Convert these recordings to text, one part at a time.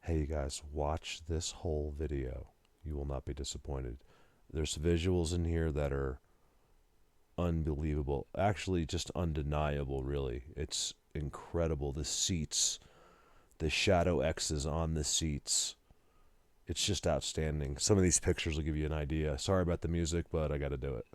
Hey, you guys, watch this whole video. You will not be disappointed. There's visuals in here that are unbelievable. Actually, just undeniable, really. It's incredible. The seats, the shadow X's on the seats. It's just outstanding. Some of these pictures will give you an idea. Sorry about the music, but I got to do it.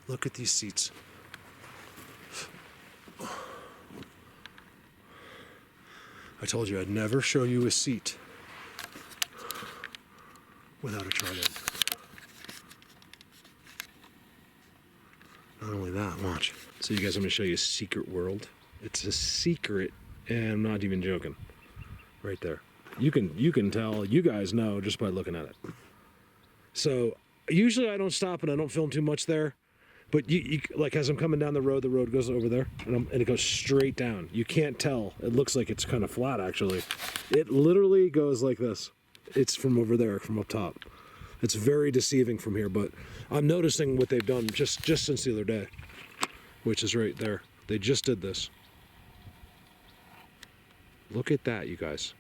Look at these seats. I told you I'd never show you a seat without a chart in. Not only that, watch. So you guys, I'm gonna show you a secret world. It's a secret, and I'm not even joking. Right there. You can tell, you guys know just by looking at it. So usually I don't stop and I don't film too much there. But you like as I'm coming down the road goes over there, and it goes straight down. You can't tell. It looks like it's kind of flat, actually. It literally goes like this. It's from over there, from up top. It's very deceiving from here, but I'm noticing what they've done just since the other day, which is right there. They just did this. Look at that, you guys.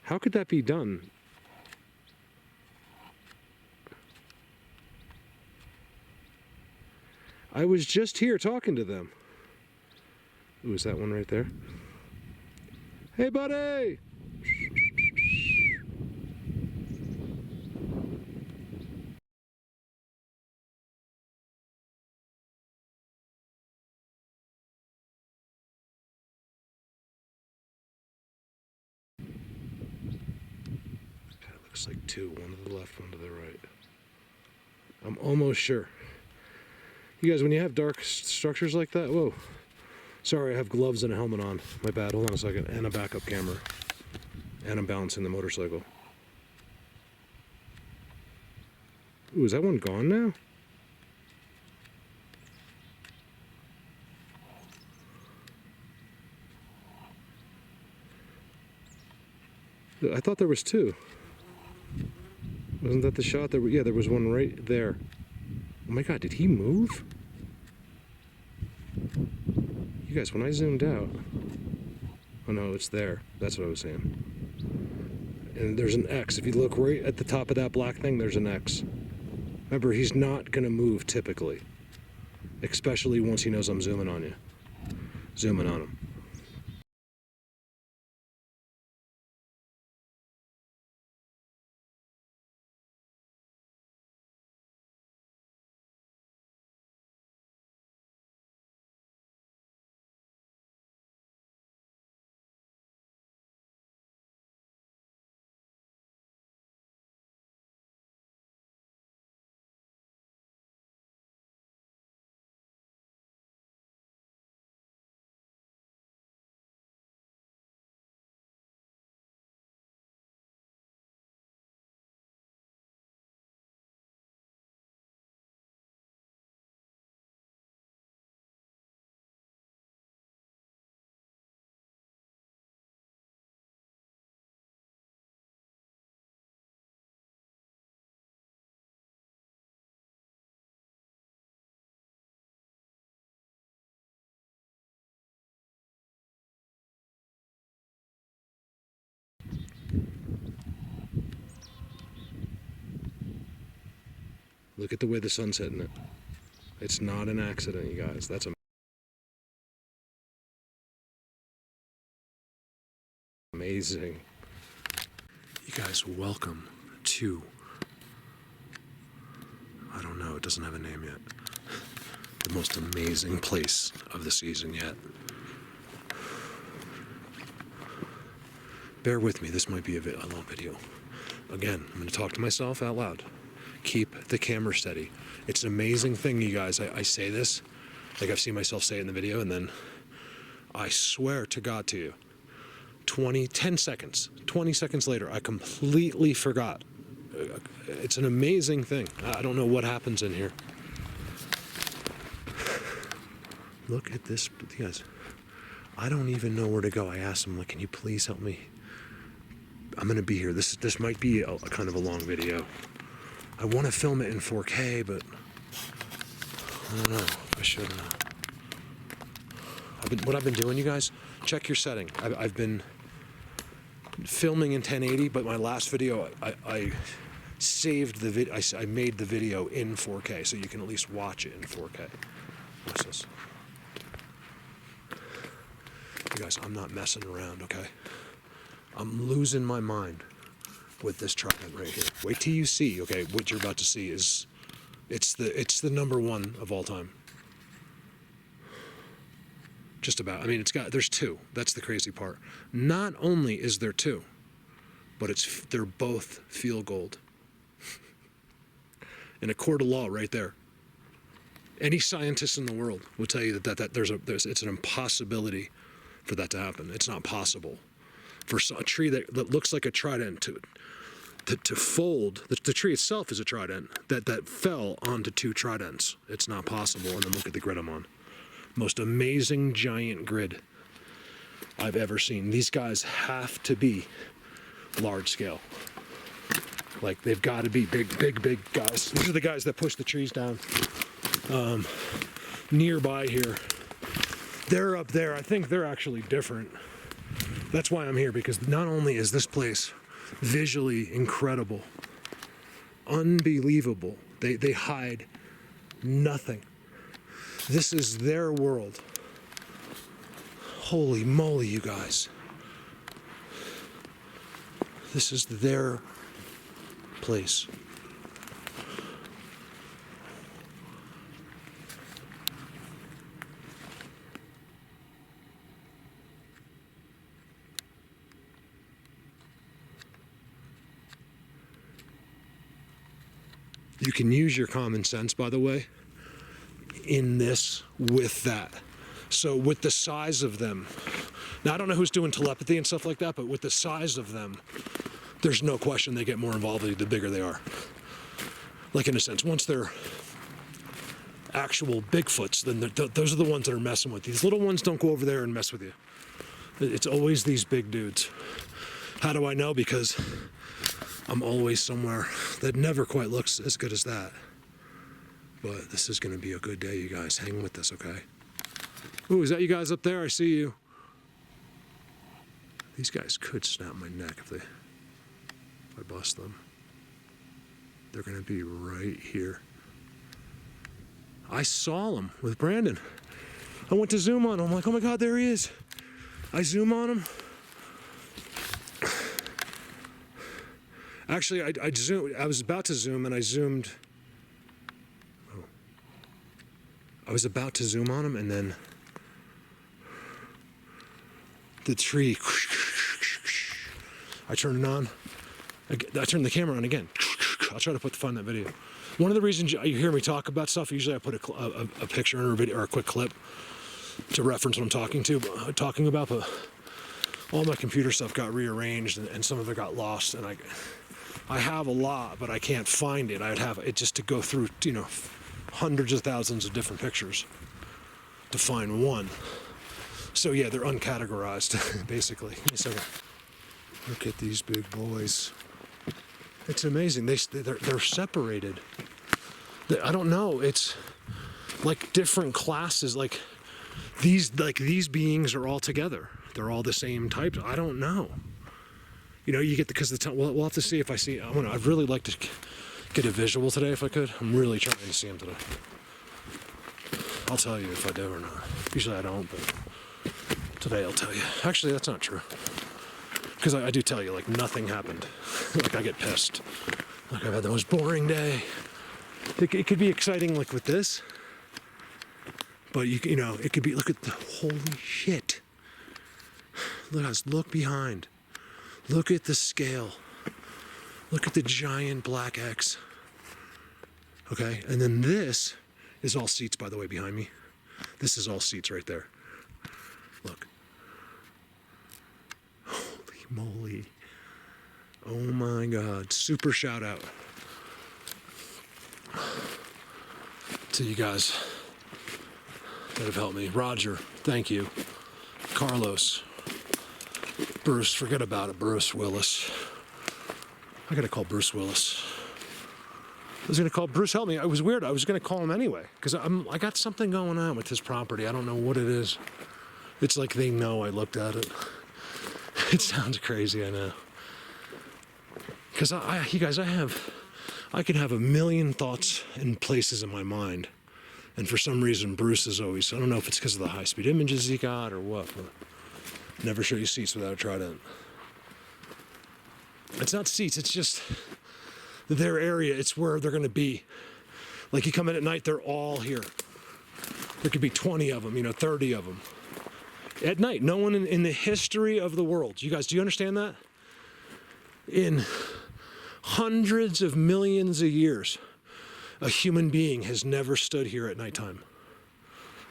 How could that be done? I was just here talking to them. Ooh, is that one right there? Hey, buddy! Looks like two, one to the left, one to the right. I'm almost sure. You guys, when you have dark structures like that, whoa. Sorry, I have gloves and a helmet on. My bad, hold on a second. And a backup camera. And I'm balancing the motorcycle. Ooh, is that one gone now? I thought there was two. Wasn't that the shot? Yeah, there was one right there. Oh my God, did he move? You guys, when I zoomed out... Oh no, it's there. That's what I was saying. and there's an X. If you look right at the top of that black thing, there's an X. Remember, he's not gonna move typically, especially once he knows I'm zooming on you. Zooming on him. Look at the way the sun's hitting it. It's not an accident, you guys. That's amazing. You guys, welcome to, I don't know, it doesn't have a name yet, the most amazing place of the season yet. Bear with me, this might be a long video. Again, I'm going to talk to myself out loud. Keep the camera steady. It's an amazing thing, you guys. I say this, like I've seen myself say it in the video, and then I swear to God to you, 10 seconds, 20 seconds later, I completely forgot. It's an amazing thing. I don't know what happens in here. Look at this, you guys. I don't even know where to go. I asked him, like, can you please help me? I'm gonna be here. This might be a kind of a long video. I want to film it in 4K, but I don't know. I should. What I've been doing, you guys, check your setting. I've been filming in 1080, but my last video, I saved the video. I made the video in 4K, so you can at least watch it in 4K. What's this? You guys, I'm not messing around, okay? I'm losing my mind with this trident right here. Wait till you see, okay, what you're about to see is, it's the number one of all time. Just about. I mean, there's two. That's the crazy part. Not only is there two, but they're both field gold. In a court of law right there. Any scientist in the world will tell you that it's an impossibility for that to happen. It's not possible. For a tree that looks like a trident to fold, the tree itself is a trident, that fell onto two tridents. It's not possible. And then look at the grid I'm on. Most amazing giant grid I've ever seen. These guys have to be large scale. Like, they've got to be big guys. These are the guys that push the trees down nearby here. They're up there. I think they're actually different. That's why I'm here, because not only is this place visually incredible, unbelievable, they hide nothing. This is their world. Holy moly, you guys. This is their place. You can use your common sense, by the way, in this with that. So with the size of them, now I don't know who's doing telepathy and stuff like that, but with the size of them, there's no question they get more involved the bigger they are. Like, in a sense, once they're actual Bigfoots, then those are the ones that are messing with you. These little ones don't go over there and mess with you. It's always these big dudes. How do I know? Because I'm always somewhere that never quite looks as good as that. But this is going to be a good day, you guys. Hang with us, okay? Ooh, is that you guys up there? I see you. These guys could snap my neck if they... If I bust them, they're going to be right here. I saw them with Brandon. I went to zoom on him. I'm like, oh my God, there he is. I zoom on him. Actually, I zoomed. I was about to zoom and I zoomed. Oh. I was about to zoom on him and then the tree. I turned it on. I turned the camera on again. I'll try to put the fun in that video. One of the reasons you hear me talk about stuff, usually I put a picture in or a video or a quick clip to reference what I'm talking about. But all my computer stuff got rearranged and some of it got lost. And I have a lot, but I can't find it. I'd have it just to go through, hundreds of thousands of different pictures to find one. So yeah, they're uncategorized, basically. Give me a second. Look at these big boys. It's amazing. They're separated. I don't know. It's like different classes. Like these beings are all together. They're all the same type. I don't know. You get because we'll have to see if I see. I'd really like to get a visual today if I could. I'm really trying to see them today. I'll tell you if I do or not. Usually I don't, but today I'll tell you. Actually, that's not true. Because I do tell you, like, nothing happened. Like, I get pissed. Like, I've had the most boring day. It could be exciting, like, with this. But, it could be, look at the, holy shit. Look behind. Look at the scale. Look at the giant black X. Okay, and then this is all seats, by the way, behind me. This is all seats right there. Look. Moly. Oh my God. Super shout out to you guys that have helped me. Roger, thank you. Carlos. Bruce, forget about it. Bruce Willis. I gotta call Bruce Willis. I was gonna call Bruce, help me. It was weird. I was gonna call him anyway because I got something going on with his property. I don't know what it is. It's like they know I looked at it. It sounds crazy, I know. Because you guys, I can have a million thoughts and places in my mind. And for some reason, Bruce is always, I don't know if it's because of the high-speed images he got or what, but never show you seats without a trident. It's not seats, it's just their area. It's where they're going to be. Like you come in at night, they're all here. There could be 20 of them, 30 of them. At night, no one in the history of the world. You guys, do you understand that? In hundreds of millions of years, a human being has never stood here at nighttime.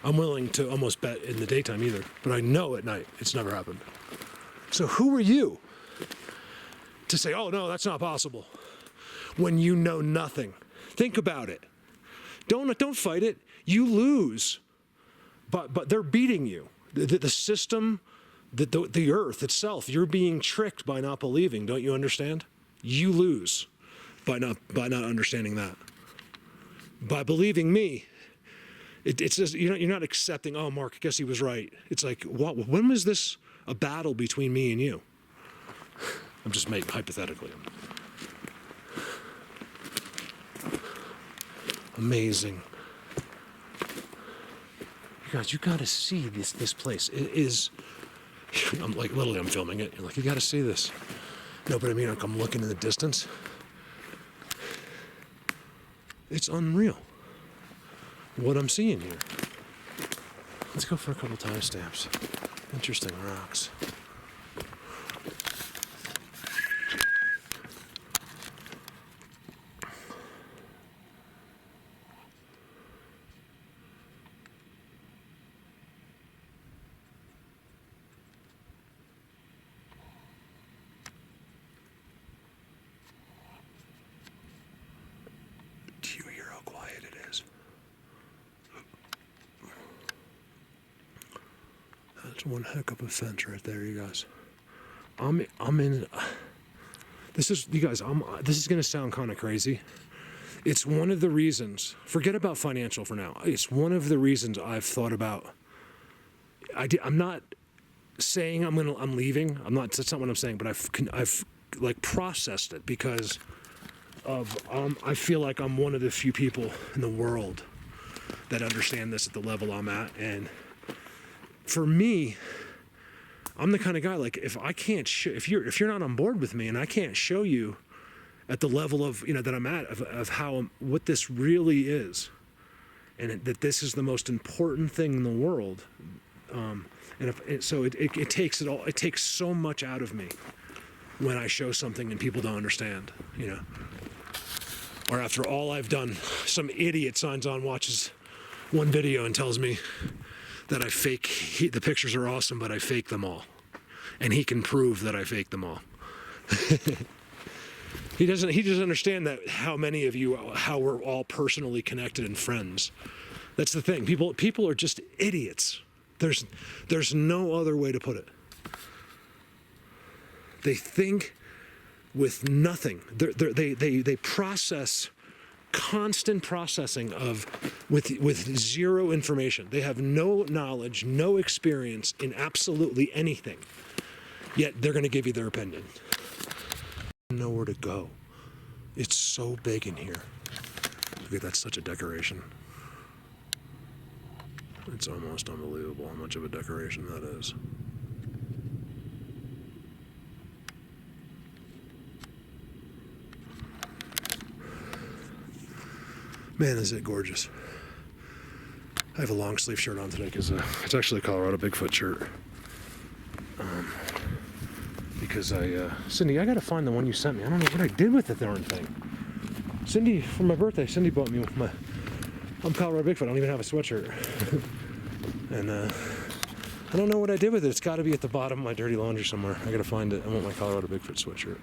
I'm willing to almost bet in the daytime either, but I know at night it's never happened. So who are you to say, oh no, that's not possible, when you know nothing? Think about it. Don't fight it. You lose, but they're beating you. The system, the earth itself, you're being tricked by not believing. Don't you understand? You lose by not understanding that. By believing me, it's just, you're not accepting, oh, Mark, I guess he was right. It's like, when was this a battle between me and you? I'm just making hypothetically. Amazing. Guys, you gotta see this place. It is, I'm like, literally I'm filming it. You're like, you gotta see this. No, but I mean, like, I'm looking in the distance. It's unreal what I'm seeing here. Let's go for a couple timestamps. Interesting rocks. That's one heck of a fence right there, you guys. I'm in. This is, you guys. This is gonna sound kind of crazy. It's one of the reasons. Forget about financial for now. It's one of the reasons I've thought about. I'm not saying I'm leaving. I'm not. That's not what I'm saying. But I've like processed it because of I feel like I'm one of the few people in the world that understand this at the level I'm at. And for me, I'm the kind of guy, like, if I can't if you're not on board with me and I can't show you at the level of, you know, that I'm at, of how, what this really is, and that this is the most important thing in the world, and it takes it all, it takes so much out of me when I show something and people don't understand, you know. Or after all I've done, some idiot signs on, watches one video and tells me that I fake, the pictures are awesome, but I fake them all. And he can prove that I fake them all. He doesn't understand that how many of you, how we're all personally connected and friends. That's the thing. People are just idiots. There's no other way to put it. They think with nothing. They process, constant processing of with zero information. They have no knowledge, no experience in absolutely anything. Yet they're going to give you their opinion. Nowhere to go. It's so big in here. Look at that, such a decoration. It's almost unbelievable how much of a decoration that is. Man, is it gorgeous. I have a long sleeve shirt on today because it's actually a Colorado Bigfoot shirt. Because Cindy, I gotta find the one you sent me. I don't know what I did with the darn thing. Cindy, for my birthday, Cindy bought me I'm Colorado Bigfoot, I don't even have a sweatshirt. And I don't know what I did with it. It's gotta be at the bottom of my dirty laundry somewhere. I gotta find it. I want my Colorado Bigfoot sweatshirt.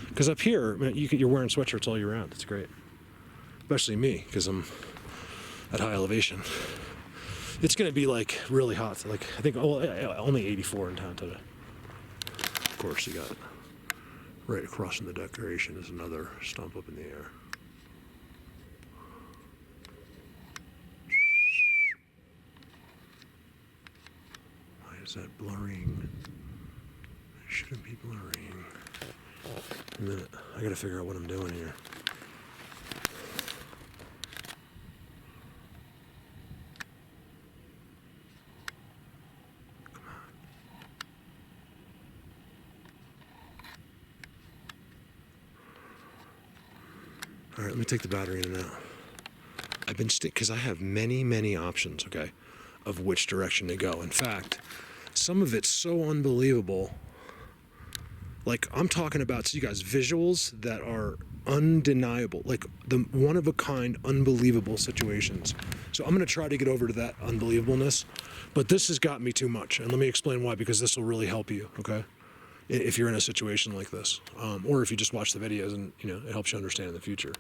Because up here, man, you're wearing sweatshirts all year round. It's great. Especially me, because I'm at high elevation. It's gonna be like really hot. Like, I think only 84 in town today. Of course, you got it. Right across from the decoration is another stump up in the air. Why is that blurring? It shouldn't be blurring. A minute. I gotta figure out what I'm doing here. All right, let me take the battery in and out. I've been because I have many options, okay, of which direction to go. In fact, some of it's so unbelievable. Like, I'm talking about, so you guys, visuals that are undeniable, like the one-of-a-kind, unbelievable situations. So I'm going to try to get over to that unbelievableness, but this has got me too much. And let me explain why, because this will really help you, okay? If you're in a situation like this, or if you just watch the videos and, you know, it helps you understand in the future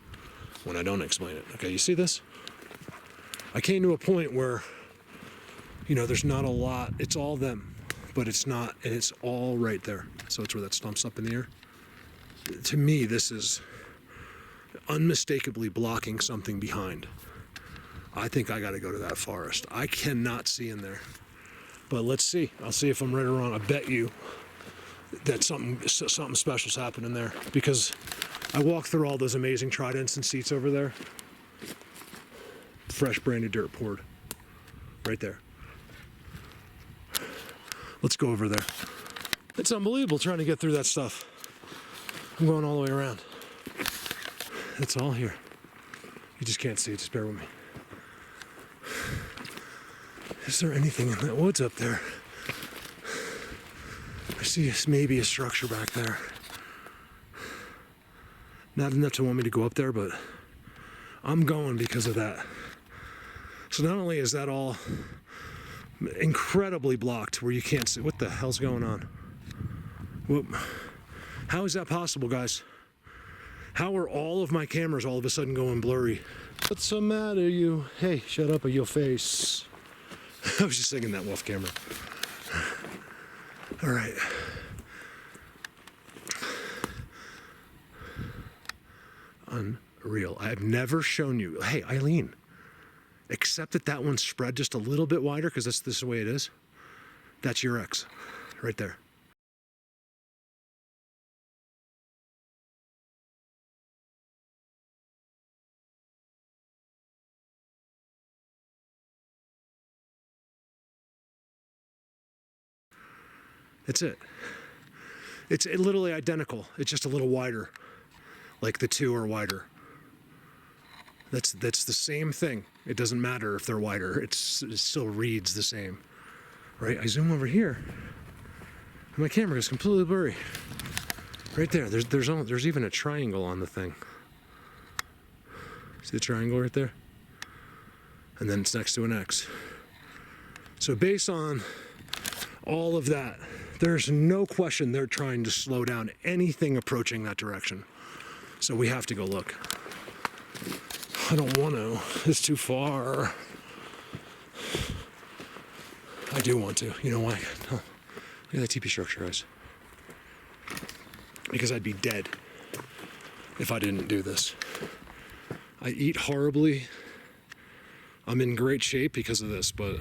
when I don't explain it. Okay, you see this? I came to a point where, you know, there's not a lot. It's all them, but it's not, and it's all right there. So it's where that stumps up in the air. To me, this is unmistakably blocking something behind. I think I got to go to that forest. I cannot see in there, but let's see. I'll see if I'm right or wrong. I bet you that something special's happening there, because I walked through all those amazing tridents and seats over there. Fresh brand new dirt poured right there. Let's go over there. It's unbelievable trying to get through that stuff. I'm going all the way around. It's all here. You just can't see it, just bear with me. Is there anything in that woods up there? I see maybe a structure back there. Not enough to want me to go up there, but I'm going because of that. So not only is that all incredibly blocked where you can't see, what the hell's going on? Whoop. How is that possible, guys? How are all of my cameras all of a sudden going blurry? What's the matter, you? Hey, shut up or your face. I was just singing that off camera. All right. Unreal. I've never shown you. Hey, Eileen, except that one's spread just a little bit wider because this is the way it is. That's your ex right there. That's it. It's literally identical. It's just a little wider. Like the two are wider. That's the same thing. It doesn't matter if they're wider. It still reads the same. Right? I zoom over here. And my camera is completely blurry. Right there. There's even a triangle on the thing. See the triangle right there? And then it's next to an X. So based on all of that, there's no question they're trying to slow down anything approaching that direction. So we have to go look. I don't want to. It's too far. I do want to. You know why? Look at that teepee structure, guys. Because I'd be dead if I didn't do this. I eat horribly. I'm in great shape because of this, but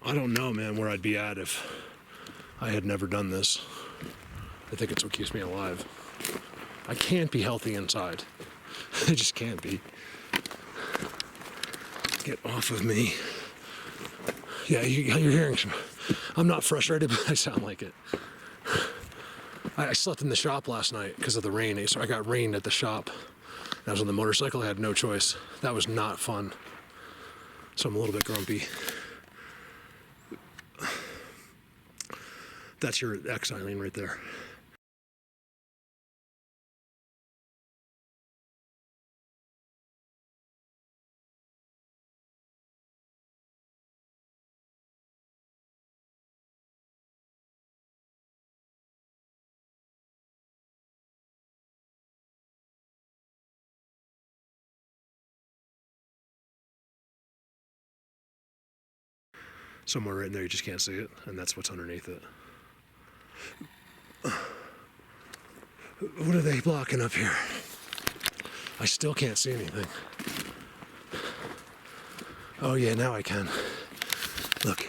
I don't know, man, where I'd be at if I had never done this. I think it's what keeps me alive. I can't be healthy inside. I just can't be. Get off of me. Yeah, you're hearing some. I'm not frustrated, but I sound like it. I slept in the shop last night because of the rain. So I got rained at the shop. I was on the motorcycle. I had no choice. That was not fun. So I'm a little bit grumpy. That's your exiling right there. Somewhere right in there, you just can't see it, and that's what's underneath it. What are they blocking up here? I still can't see anything. Oh yeah, now I can. Look.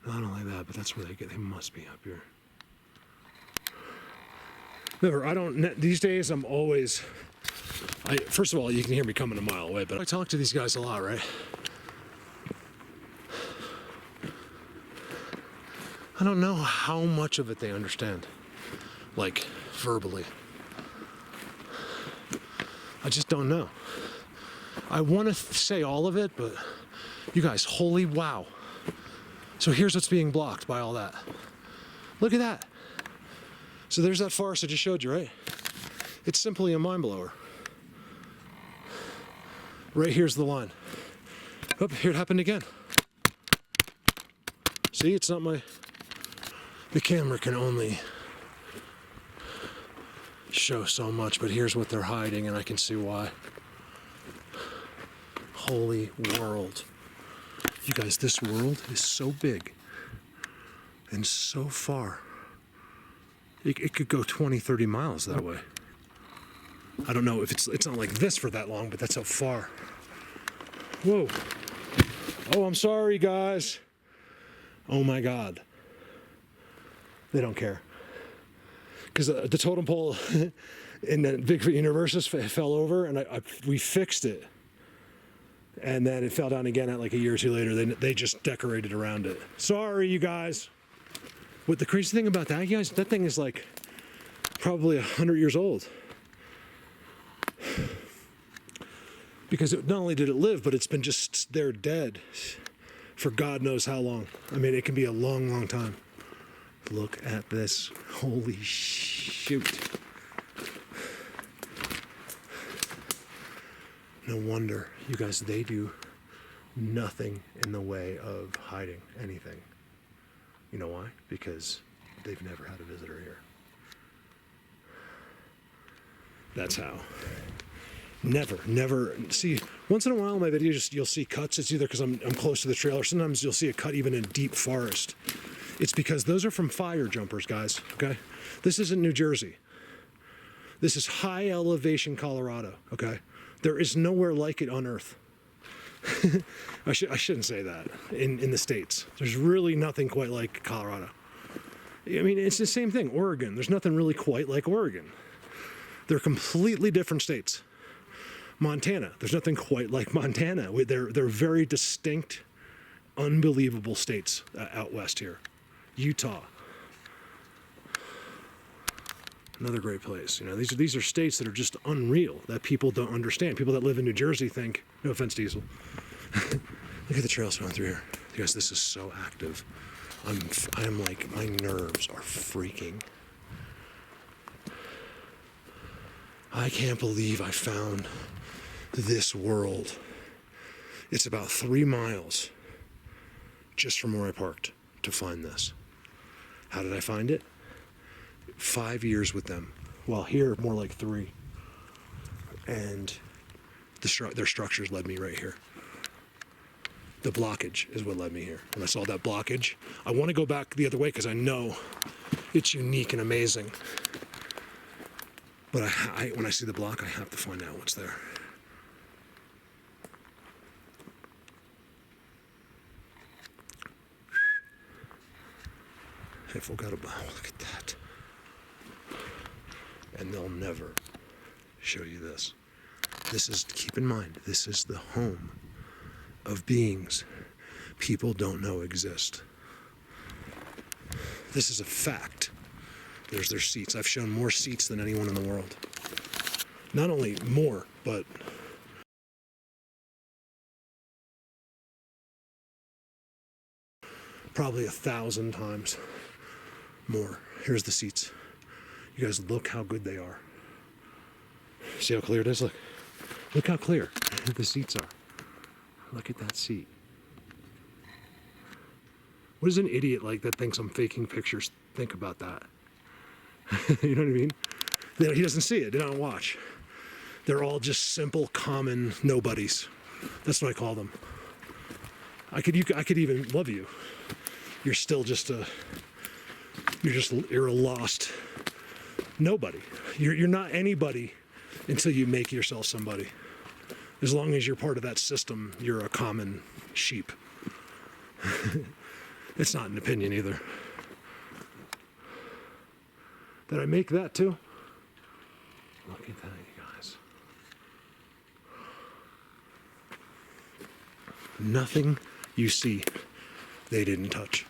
Not only that, but that's where they must be up here. Remember, these days I'm always, first of all, you can hear me coming a mile away, but I talk to these guys a lot, right? I don't know how much of it they understand, like verbally. I just don't know. I want to say all of it, but you guys, holy wow. So here's what's being blocked by all that. Look at that. So there's that forest I just showed you, right? It's simply a mind blower. Right here's the line. Oh, here it happened again. See, it's not the camera can only show so much, but here's what they're hiding, and I can see why. Holy world. You guys, this world is so big and so far. It could go 20, 30 miles that way. I don't know if it's not like this for that long, but that's how far. Whoa. Oh, I'm sorry, guys. Oh my God. They don't care. Because the totem pole in the Bigfoot Universe fell over, and we fixed it. And then it fell down again at like a year or two later. They just decorated around it. Sorry, you guys. What the crazy thing about that, guys, that thing is like probably 100 years old. Because not only did it live, but it's been just there dead for God knows how long. I mean, it can be a long, long time. Look at this. Holy shoot. No wonder. You guys, they do nothing in the way of hiding anything. You know why? Because they've never had a visitor here. That's how. Never. See, once in a while in my videos, you'll see cuts. It's either because I'm close to the trail, or sometimes you'll see a cut even in deep forest. It's because those are from fire jumpers, guys, okay? This isn't New Jersey. This is high elevation Colorado, okay? There is nowhere like it on Earth. I shouldn't say that in the States. There's really nothing quite like Colorado. I mean, it's the same thing. Oregon, there's nothing really quite like Oregon. They're completely different states. Montana. There's nothing quite like Montana. They're very distinct, unbelievable states out west here. Utah. Another great place. You know, these are states that are just unreal, that people don't understand. People that live in New Jersey think, no offense, Diesel. Look at the trails going through here. You guys, this is so active. I'm like, my nerves are freaking. I can't believe I found this world. It's about 3 miles just from where I parked to find this. How did I find it? 5 years with them. Well, here, more like 3. And their structures led me right here. The blockage is what led me here. When I saw that blockage, I want to go back the other way because I know it's unique and amazing. But when I see the block, I have to find out what's there. Hey, forgot about, look at that. And they'll never show you this. This is, keep in mind, this is the home of beings people don't know exist. This is a fact. There's their seats. I've shown more seats than anyone in the world. Not only more, but probably 1,000 times more. Here's the seats. You guys, look how good they are. See how clear it is? Look how clear the seats are. Look at that seat. What does an idiot like that thinks I'm faking pictures think about that? You know what I mean? He doesn't see it. They don't watch. They're all just simple, common nobodies. That's what I call them. I could even love you. You're still just you're a lost nobody. You're not anybody until you make yourself somebody. As long as you're part of that system, you're a common sheep. It's not an opinion either. Did I make that too? Look at that, you guys. Nothing you see they didn't touch.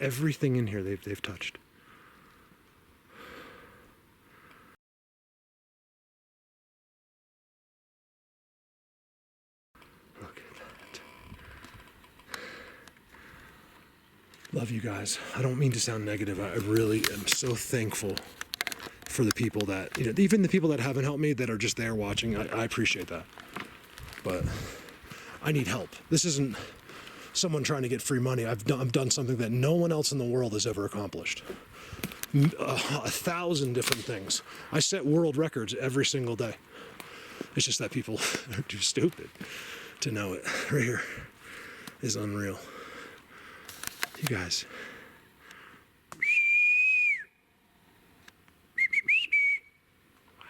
Everything in here they've touched. Look at that. Love you guys. I don't mean to sound negative. I really am so thankful for the people that, you know, even the people that haven't helped me, that are just there watching. I appreciate that. But I need help. This isn't someone trying to get free money. I've done something that no one else in the world has ever accomplished. 1,000 different things. I set world records every single day. It's just that people are too stupid to know it. Right here is unreal. You guys. Wow.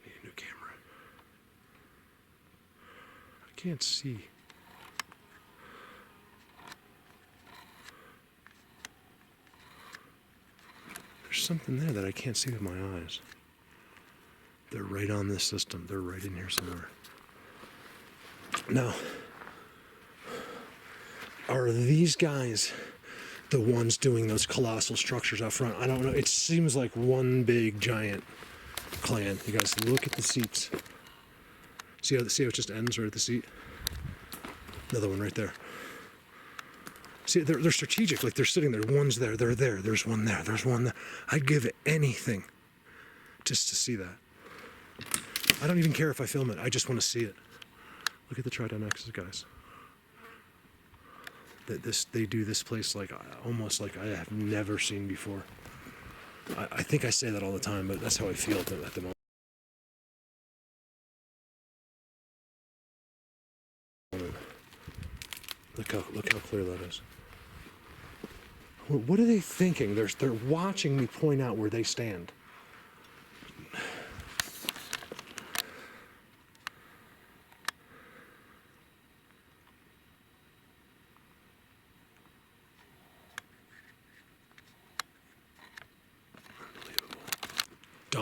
Need a new camera. I can't see. There's something there that I can't see with my eyes. They're right on this system. They're right in here somewhere. Now, are these guys the ones doing those colossal structures out front? I don't know. It seems like one big giant clan. You guys, look at the seats. See how it just ends right at the seat? Another one right there. See, they're strategic. Like, they're sitting there. One's there. They're there. There's one there. There's one there. I'd give anything just to see that. I don't even care if I film it. I just want to see it. Look at the Tri-Down Nexus, guys. They do this place like almost like I have never seen before. I think I say that all the time, but that's how I feel at the moment. Look how clear that is. What are they thinking? They're watching me point out where they stand.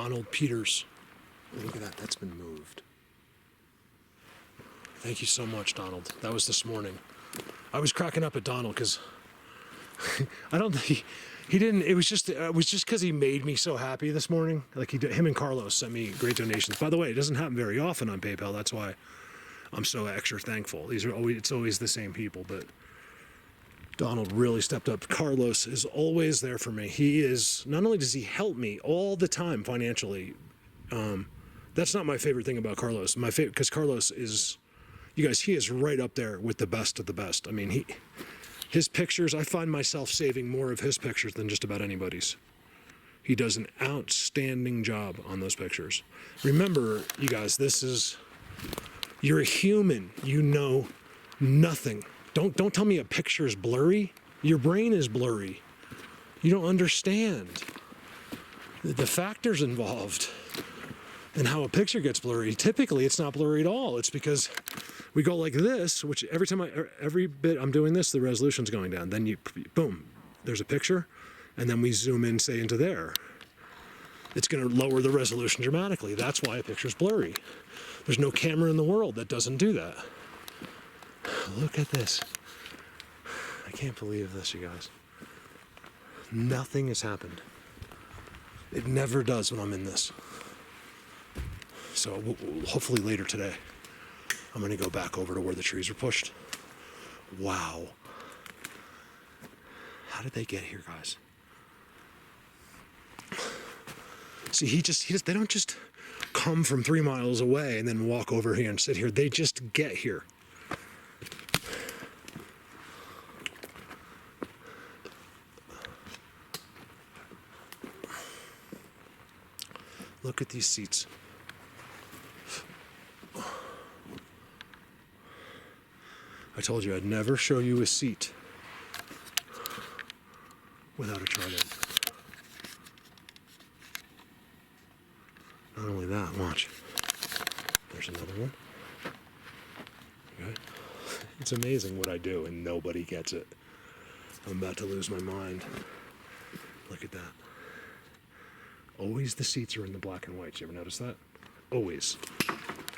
Donald Peters. Look at that. That's been moved. Thank you so much, Donald. That was this morning. I was cracking up at Donald because I don't think he didn't. It was just because he made me so happy this morning. Like him and Carlos sent me great donations. By the way, it doesn't happen very often on PayPal. That's why I'm so extra thankful. It's always the same people, but Donald really stepped up. Carlos is always there for me. He is, not only does he help me all the time financially, that's not my favorite thing about Carlos. My favorite, because Carlos is, you guys, he is right up there with the best of the best. I mean, his pictures, I find myself saving more of his pictures than just about anybody's. He does an outstanding job on those pictures. Remember, you guys, you're a human. You know nothing. Don't tell me a picture is blurry. Your brain is blurry. You don't understand the factors involved and how a picture gets blurry. Typically, it's not blurry at all. It's because we go like this, which every bit I'm doing this, the resolution's going down. Then boom, there's a picture, and then we zoom in, say, into there. It's going to lower the resolution dramatically. That's why a picture's blurry. There's no camera in the world that doesn't do that. Look at this. I can't believe this, you guys. Nothing has happened. It never does when I'm in this. So hopefully later today, I'm going to go back over to where the trees are pushed. Wow. How did they get here, guys? See, they don't just come from 3 miles away and then walk over here and sit here. They just get here. Look at these seats. I told you I'd never show you a seat without a trident. Not only that, watch. There's another one. Okay. It's amazing what I do and nobody gets it. I'm about to lose my mind. Look at that. Always the seats are in the black and white. You ever notice that? Always.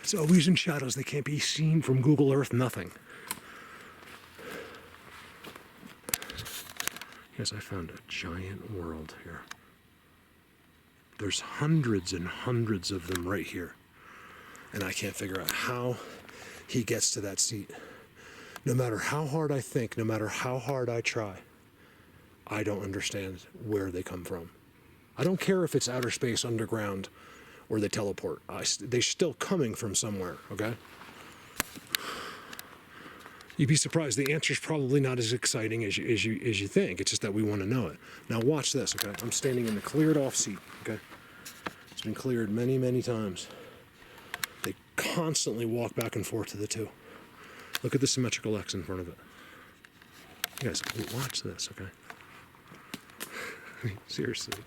It's always in shadows. They can't be seen from Google Earth, nothing. Yes, I found a giant world here. There's hundreds and hundreds of them right here. And I can't figure out how he gets to that seat. No matter how hard I think, no matter how hard I try, I don't understand where they come from. I don't care if it's outer space, underground, or they teleport. They're still coming from somewhere, okay? You'd be surprised. The answer's probably not as exciting as you think. It's just that we want to know it. Now watch this, okay? I'm standing in the cleared off seat, okay? It's been cleared many, many times. They constantly walk back and forth to the two. Look at the symmetrical X in front of it. You guys, watch this, okay? Seriously.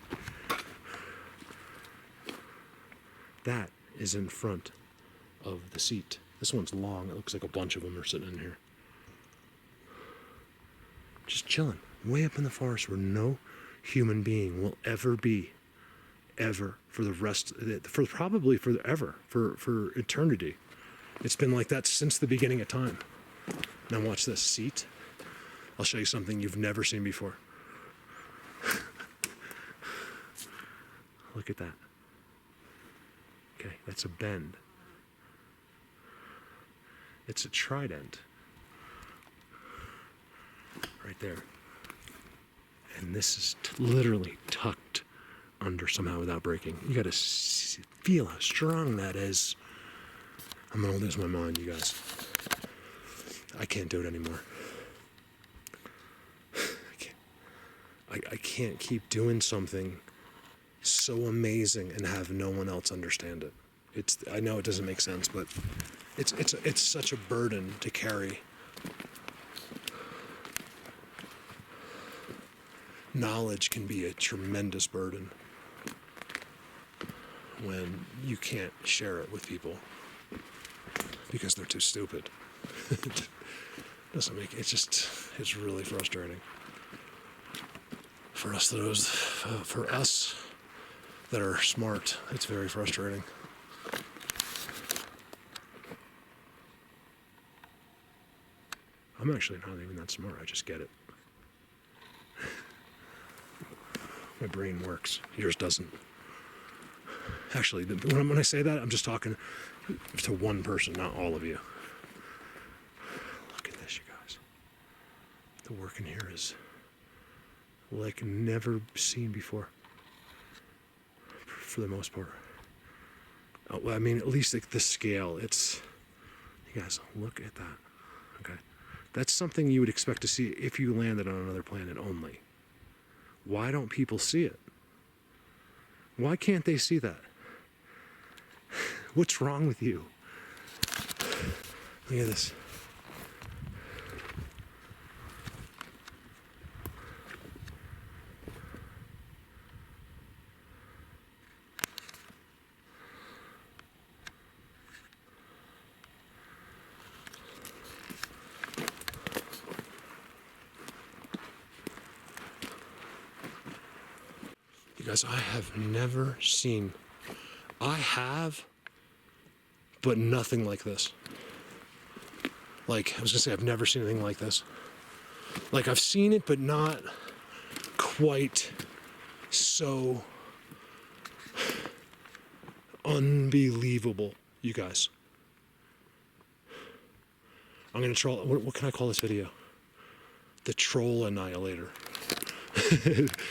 That is in front of the seat. This one's long. It looks like a bunch of them are sitting in here. Just chilling, way up in the forest where no human being will ever be, ever, for eternity. It's been like that since the beginning of time. Now watch this seat. I'll show you something you've never seen before. Look at that. Okay, that's a bend. It's a trident. Right there. And this is literally tucked under somehow without breaking. You gotta feel how strong that is. I'm gonna lose my mind, you guys. I can't do it anymore. I can't keep doing something so amazing and have no one else understand it. I know it doesn't make sense, but it's such a burden to carry. Knowledge can be a tremendous burden when you can't share it with people because they're too stupid. It's really frustrating. For us that are smart. It's very frustrating. I'm actually not even that smart. I just get it. My brain works. Yours doesn't. Actually, when I say that, I'm just talking to one person, not all of you. Look at this, you guys. The work in here is like never seen before, for the most part. Oh, I mean, at least like the scale. It's, you guys, look at that. Okay, that's something you would expect to see if you landed on another planet only. Why don't people see it? Why can't they see that? What's wrong with you? Look at this. You guys, I have never seen, I have, but nothing like this. Like, I was gonna say, I've never seen anything like this. Like, I've seen it, but not quite so unbelievable, you guys. I'm gonna troll, what can I call this video? The Troll Annihilator.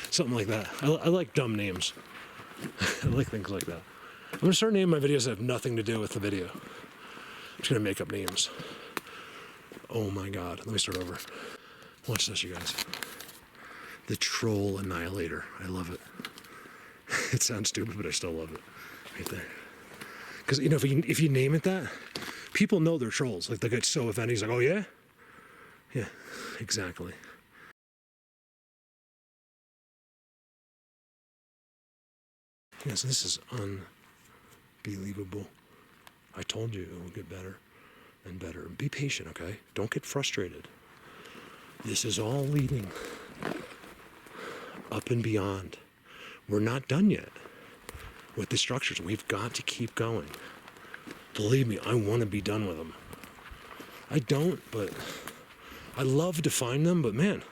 Something like that. I like dumb names. I like things like that. I'm gonna start naming my videos that have nothing to do with the video. I'm just gonna make up names. Oh my god. Let me start over. Watch this, you guys. The Troll Annihilator. I love it. It sounds stupid, but I still love it. Right there. Because, you know, if you name it that, people know they're trolls. Like, they get so offended. He's like, oh yeah? Yeah, exactly. Yes, this is unbelievable. I told you it will get better and better. Be patient, okay? Don't get frustrated. This is all leading up and beyond. We're not done yet with the structures. We've got to keep going. Believe me, I want to be done with them. I don't, but I love to find them, but man,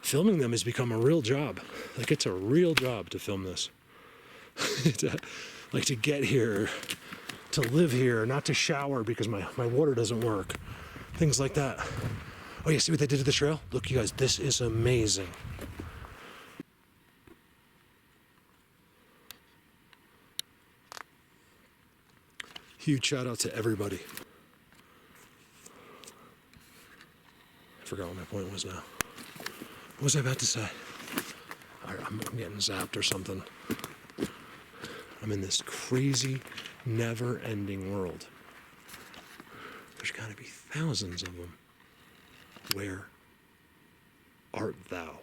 filming them has become a real job. Like, it's a real job to film this. Like, to get here, to live here, not to shower because my water doesn't work. Things like that. Oh yeah, see what they did to the trail? Look, you guys, this is amazing. Huge shout out to everybody. I forgot what my point was now. What was I about to say? I'm getting zapped or something. I'm in this crazy, never-ending world. There's got to be thousands of them. Where art thou?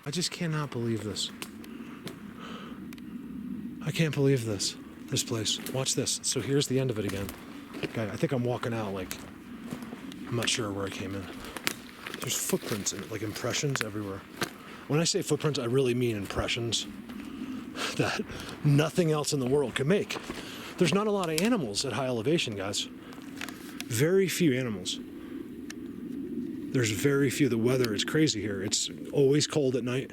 I just cannot believe this. I can't believe this. This place. Watch this. So here's the end of it again. Okay, I think I'm walking out, like, I'm not sure where I came in. There's footprints, like impressions everywhere. When I say footprints, I really mean impressions that nothing else in the world can make. There's not a lot of animals at high elevation, guys. Very few animals. There's very few. The weather is crazy here. It's always cold at night.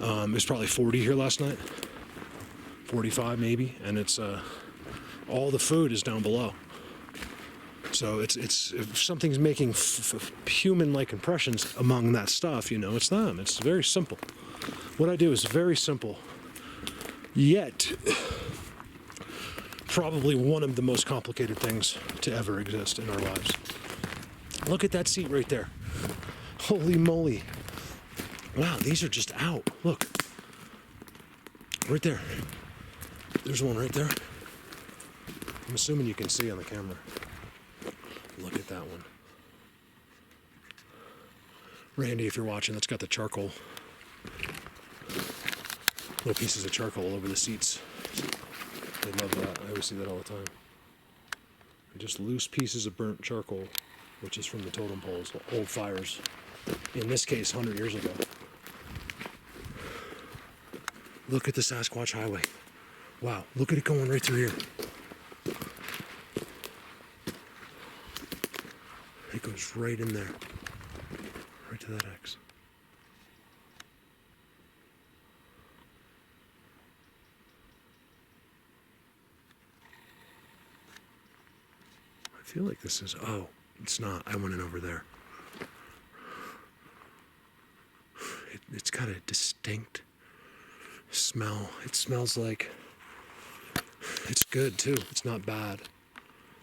It was probably 40 here last night. 45 maybe. And it's all the food is down below. So it's if something's making human-like impressions among that stuff, you know, it's them. It's very simple. What I do is very simple. Yet, probably one of the most complicated things to ever exist in our lives. Look at that seat right there. Holy moly. Wow, these are just out. Look. Right there. There's one right there. I'm assuming you can see on the camera. Look at that one. Randy, if you're watching, that's got the charcoal. Little pieces of charcoal all over the seats. They love that. I always see that all the time. Just loose pieces of burnt charcoal, which is from the totem poles, old fires. In this case, 100 years ago. Look at the Sasquatch Highway. Wow, look at it going right through here. It goes right in there. Right to that X. I feel like this is, oh, it's not. I went in over there. It's got a distinct smell. It smells like, it's good too. It's not bad.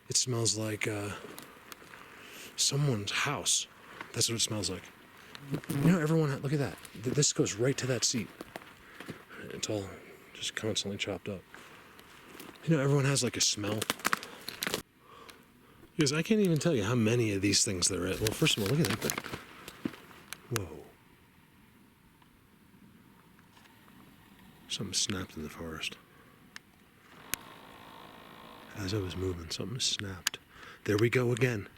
It smells like someone's house. That's what it smells like. You know, everyone, look at that. This goes right to that seat. It's all just constantly chopped up. You know, everyone has like a smell. Because I can't even tell you how many of these things there are. Well, first of all, look at that thing. Whoa. Something snapped in the forest. As I was moving, something snapped. There we go again.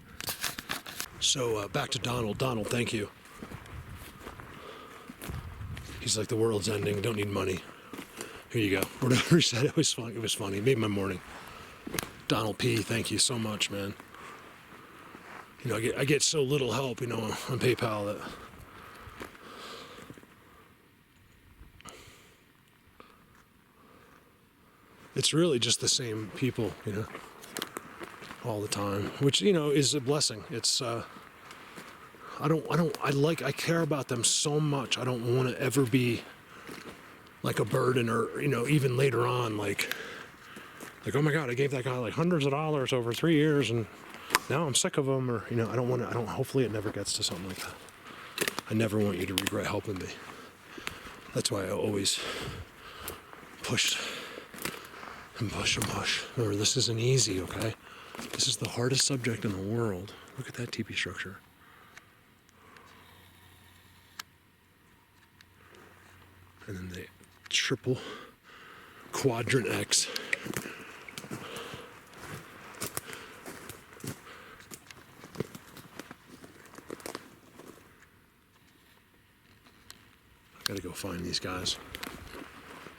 So back to Donald. Donald, thank you. He's like, the world's ending, don't need money. Here you go. Whatever he said, it was funny. It was funny. It made my morning. Donald P, thank you so much, man. You know, I get so little help, you know, on PayPal that it's really just the same people, you know, all the time, which, you know, is a blessing. It's, I care about them so much. I don't want to ever be like a burden or, you know, even later on, like, oh my God, I gave that guy like hundreds of dollars over 3 years and now I'm sick of them, or, you know, hopefully it never gets to something like that. I never want you to regret helping me. That's why I always push and push and push. Remember, this isn't easy, okay? This is the hardest subject in the world. Look at that teepee structure. And then the triple quadrant X. I gotta go find these guys.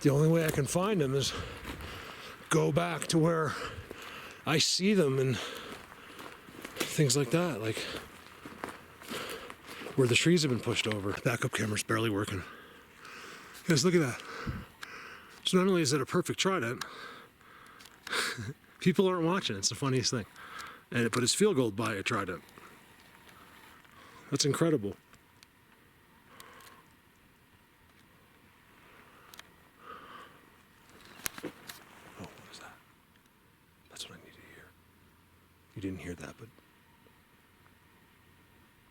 The only way I can find them is go back to where I see them and things like that, like where the trees have been pushed over. Backup camera's barely working. Guys, look at that. So not only is it a perfect trident, people aren't watching. It's the funniest thing. But it's field goal by a trident. That's incredible. Oh, what was that? That's what I need to hear. You didn't hear that, but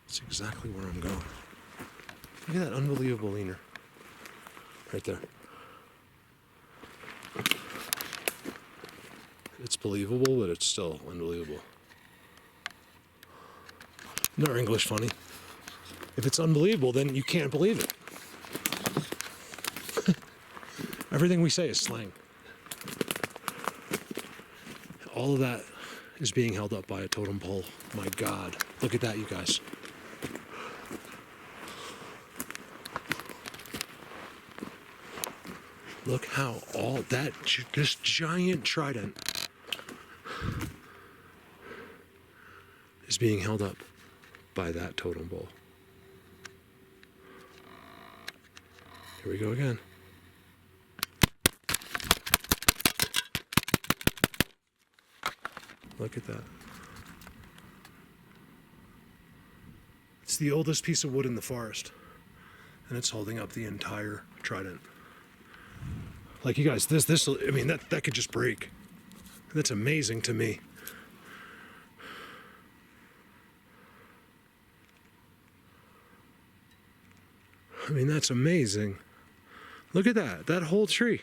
it's exactly where I'm going. Look at that unbelievable leaner. Right there. It's believable, but it's still unbelievable. Isn't our English funny? If it's unbelievable, then you can't believe it. Everything we say is slang. All of that is being held up by a totem pole. My God. Look at that, you guys. Look how all that, this giant trident is being held up by that totem pole. Here we go again. Look at that. It's the oldest piece of wood in the forest, and it's holding up the entire trident. Like, you guys, this, I mean, that could just break. That's amazing to me. I mean, that's amazing. Look at that. That whole tree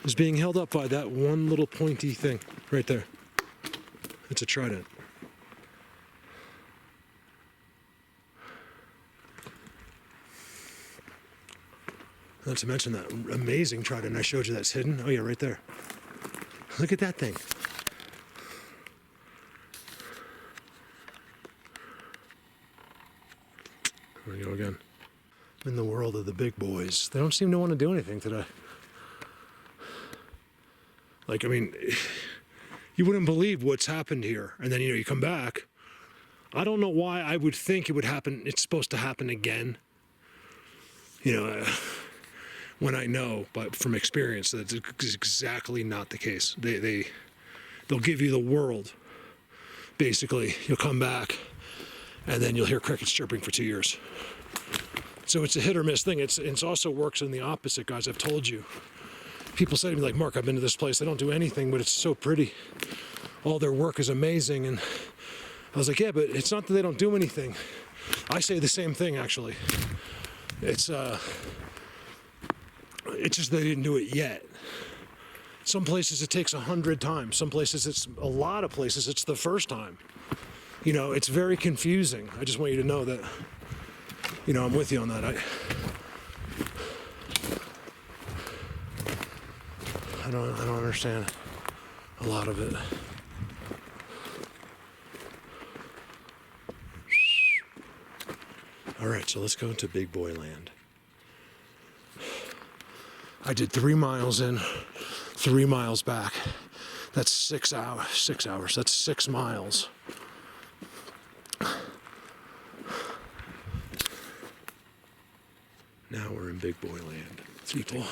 is being held up by that one little pointy thing right there. It's a trident. Not to mention that amazing trident I showed you that's hidden. Oh yeah, right there. Look at that thing. There we go again. in the world of the big boys. They don't seem to want to do anything today. Like, I mean, you wouldn't believe what's happened here. And then, you come back. I don't know why I would think it would happen. It's supposed to happen again. When I know, but from experience, that's exactly not the case. They'll give you the world. Basically, you'll come back, and then you'll hear crickets chirping for 2 years. So it's a hit or miss thing. It also works in the opposite, guys. I've told you. People say to me, like, Mark, I've been to this place. They don't do anything, but it's so pretty. All their work is amazing. And I was like, yeah, but it's not that they don't do anything. I say the same thing, actually. It's just they didn't do it yet. Some places it takes 100 times. Some places a lot of places it's the first time. It's very confusing. I just want you to know that, I'm with you on that. I don't understand a lot of it. All right, so let's go into big boy land. I did 3 miles in, 3 miles back. That's 6 hours. 6 hours. That's 6 miles. Now we're in big boy land. People.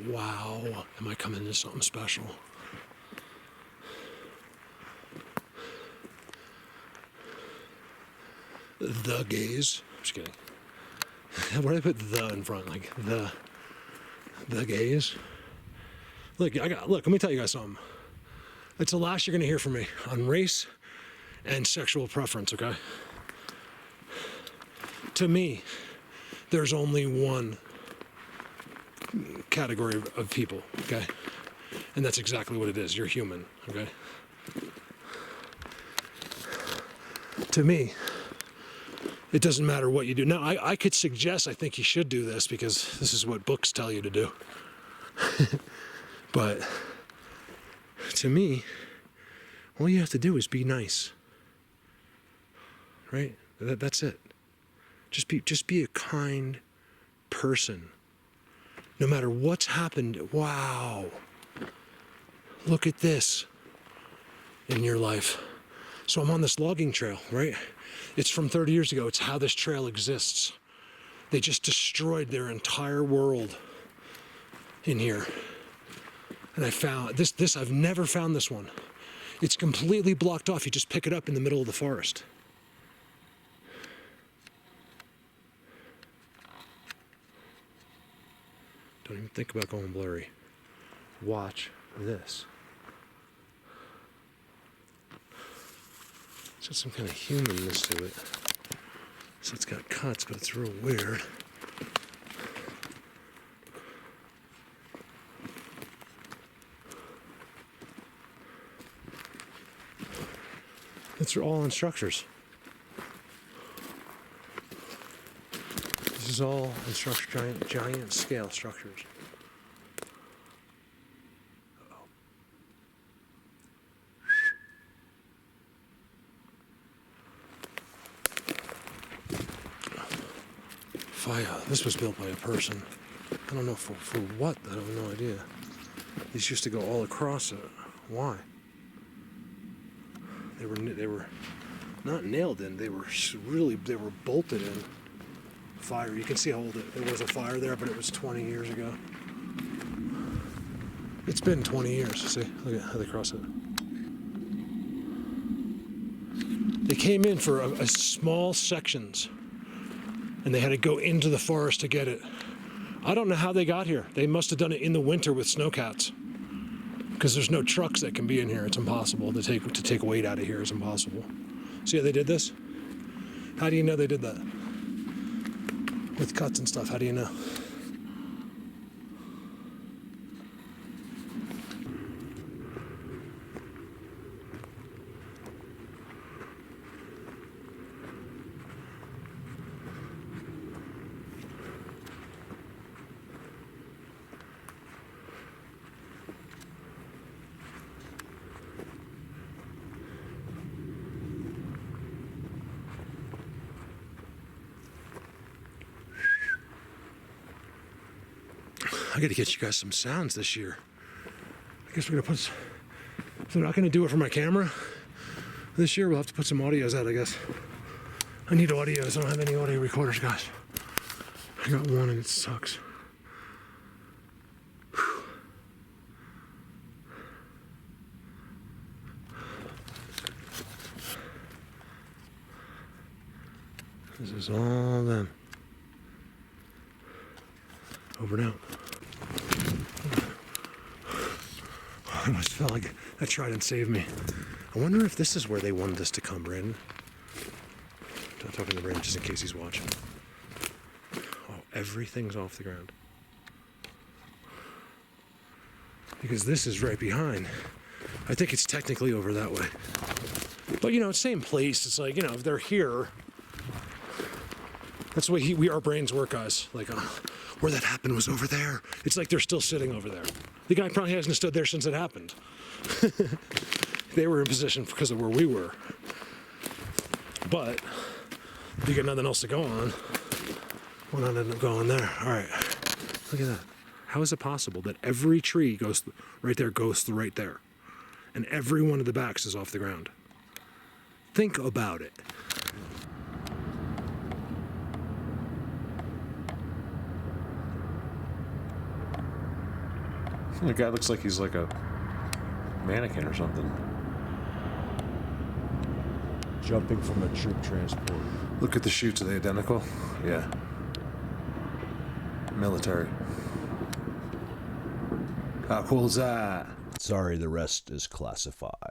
Wow. Am I coming into something special? The gays. I'm just kidding. Why did I put the in front? Like the gays. Look, let me tell you guys something. It's the last you're gonna hear from me on race and sexual preference, okay? To me, there's only one category of people, okay? And that's exactly what it is. You're human, okay? To me, it doesn't matter what you do. Now, I could suggest I think you should do this because this is what books tell you to do. But to me, all you have to do is be nice. Right? That's it. Just be a kind person. No matter what's happened. Wow. Look at this in your life. So I'm on this logging trail, right? It's from 30 years ago. It's how this trail exists. They just destroyed their entire world in here. And I found this, I've never found this one. It's completely blocked off. You just pick it up in the middle of the forest. Don't even think about going blurry. Watch this. It's got some kind of humanness to it. So it's got cuts, but it's real weird. It's all in structures. This is all in structure, giant scale structures. Fire. This was built by a person. I don't know for what. I have no idea. These used to go all across it. Why? They were not nailed in. They were bolted in. Fire. You can see how old there was a fire there, but it was 20 years ago. It's been 20 years. See, look at how they cross it. They came in for a small sections, and they had to go into the forest to get it. I don't know how they got here. They must have done it in the winter with snowcats, because there's no trucks that can be in here. It's impossible to take weight out of here. It's impossible. See how they did this? How do you know they did that? With cuts and stuff. How do you know? I gotta get you guys some sounds this year. I guess we're gonna put, if they're not gonna do it for my camera this year, we'll have to put some audios out, I guess. I need audios. I don't have any audio recorders, guys. I got one and it sucks. Whew. This is all them. Over and out. I almost felt like I tried and saved me. I wonder if this is where they wanted us to come, Brandon. I'm talking to Brandon just in case he's watching. Oh, everything's off the ground. Because this is right behind. I think it's technically over that way. But, you know, same place. It's like, you know, if they're here, that's the way our brains work, guys. Like, where that happened was over there. It's like they're still sitting over there. The guy probably hasn't stood there since it happened. They were in position because of where we were. But you got nothing else to go on. Why not end up going there? All right, look at that. How is it possible that every tree goes right there, goes through right there, and every one of the backs is off the ground? Think about it. The guy looks like he's like a mannequin or something. Jumping from a troop transport. Look at the chutes, are they identical? Yeah. Military. How cool is that? Sorry, the rest is classified.